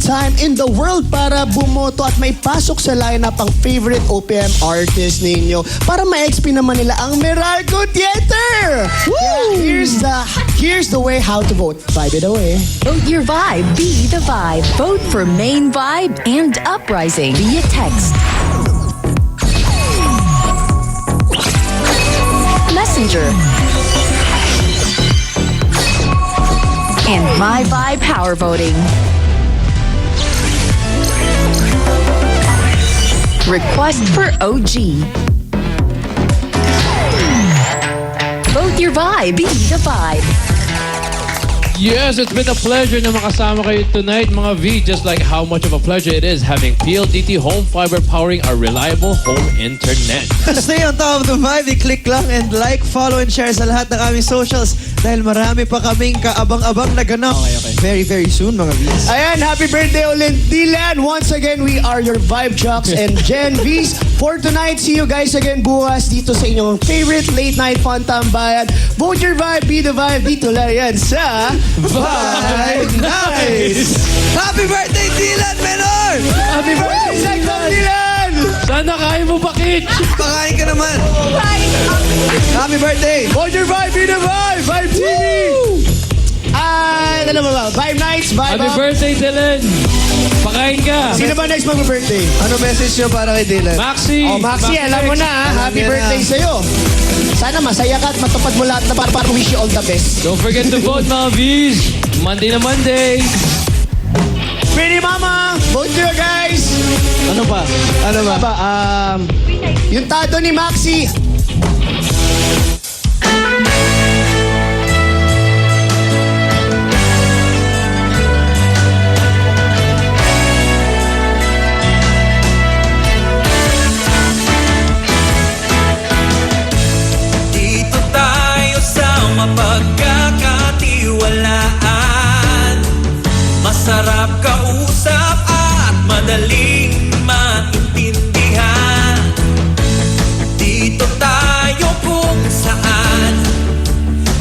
time in the world para bumoto at may pasok sa lineup ang favorite OPM artist ninyo para ma-XP naman nila ang Meralco Theater! Yeah, here's the way how to vote. Vibe it away. Vote your vibe, be the vibe. Vote for Main Vibe and Uprising via text, Messenger, and My Vibe Power Voting. Request for OG. Vote your vibe, be the vibe. Yes, it's been a pleasure na makasama kayo tonight, mga V. Just like how much of a pleasure it is having PLDT Home Fiber powering our reliable home internet. Stay on top of the vibe. I-click lang and like, follow, and share sa lahat ng aming socials dahil marami pa kaming kaabang-abang na ganap. Okay. Very, very soon, mga Vs. Ayan, happy birthday ulit, Dylan. Once again, we are your Vibe Chucks and Gen Vs. For tonight, see you guys again bukas dito sa inyong favorite late night fun tambayan. Vote your vibe, be the vibe. Dito lang yan sa Vibe Nice! Happy birthday, Dylan Menor! Happy birthday, Second Dylan! Sana kaya mo pa, Kitch! Pakain ka naman! Happy birthday! Vote your vibe, be the vibe. Vibe TV! Ano ba? Vibe Nights, Vibe Happy Up. birthday, Dylan! Pakain ka! Sino ba next mag-birthday? Ano message nyo para kay Dylan? Maxi! Oh, Maxi, alam mo na, happy niya birthday na. sa'yo. Sana masaya ka at matupad mo lahat na para wish you all the best. Don't forget to vote, mga Vs! Monday na Monday! Pretty Mama, vote nyo guys! Ano pa? Ano ba? Yung tato ni Maxi. Dito tayo sa mapagkakatiwalaan. Masarap kausap at madaling maintindihan. Dito tayo kung saan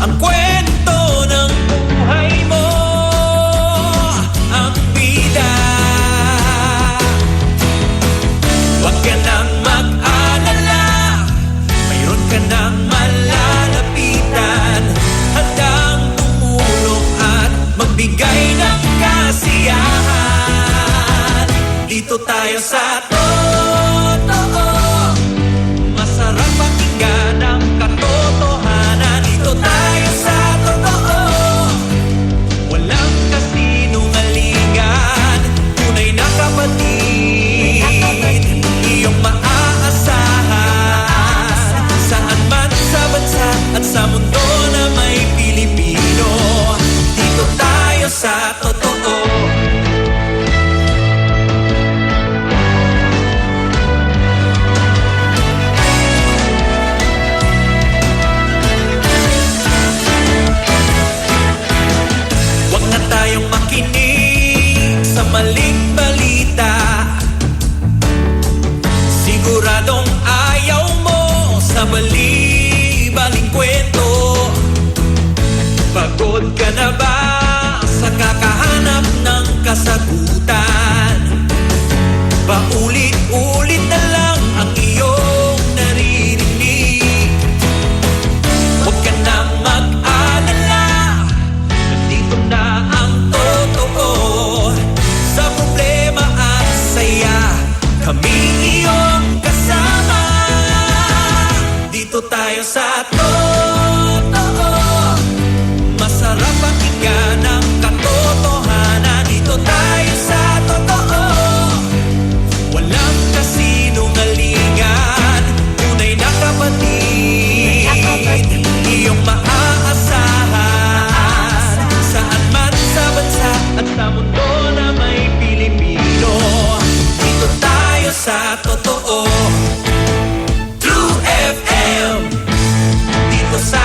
ang kwento ng buhay mo ang bida. Huwag ka nang mag-alala, mayroon ka nang malalapitan, handang tumulong at magbigay ng kasiyahan. Dito tayo sa totoo, masarap pakinggan ang katotohanan. Dito tayo sa totoo, walang kasinungalingan, tunay na kapatid, iyong maaasahan. Saan man sa bansa at sa mundo na may Pilipino, dito tayo sa totoo. Huwag na tayong makinig sa maling balita. Siguradong ayaw mo sa bali-baling kwento. Pagod ka na ba sa kakahanap ng kasagutan? Paulit-ulit na lang ang iyong naririnig. Huwag ka na mag-alala, nandito na ang totoo. Sa problema at saya, kami iyong kasama. Dito tayo sa totoo, masarap pakinggan ang katotohanan. Dito tayo sa totoo, walang kasinungalingan, tunay na kapatid, iyong maaasahan. Saan man sa bansa at sa mundo na may Pilipino, dito tayo sa totoo. True FM, dito sa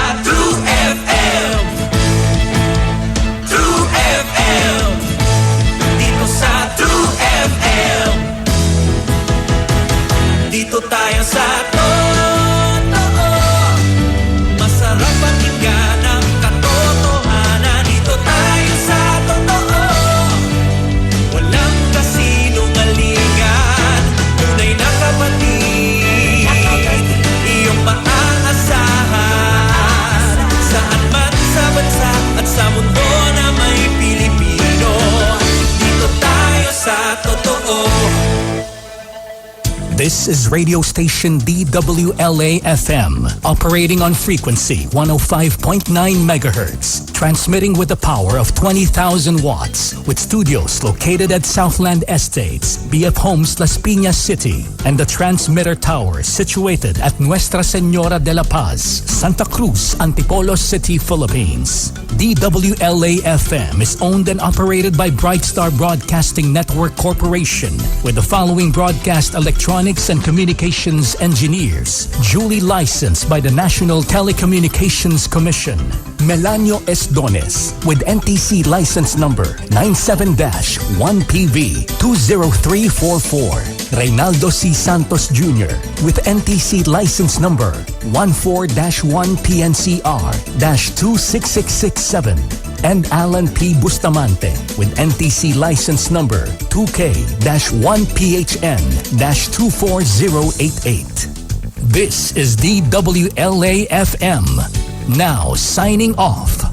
This is radio station DWLA-FM, operating on frequency 105.9 megahertz, transmitting with a power of 20,000 watts, with studios located at Southland Estates, BF Homes, Las Piñas City, and the transmitter tower situated at Nuestra Señora de la Paz, Santa Cruz, Antipolo City, Philippines. DWLA-FM is owned and operated by Brightstar Broadcasting Network Corporation, with the following broadcast electronics and communications engineers, duly licensed by the National Telecommunications Commission. Melanio Esdones, with NTC license number 97-1PV20344. Reynaldo C. Santos Jr., with NTC license number 14-1PNCR-26667. And Alan P. Bustamante, with NTC license number 2K-1PHN-24088. This is DWLA-FM. Now signing off.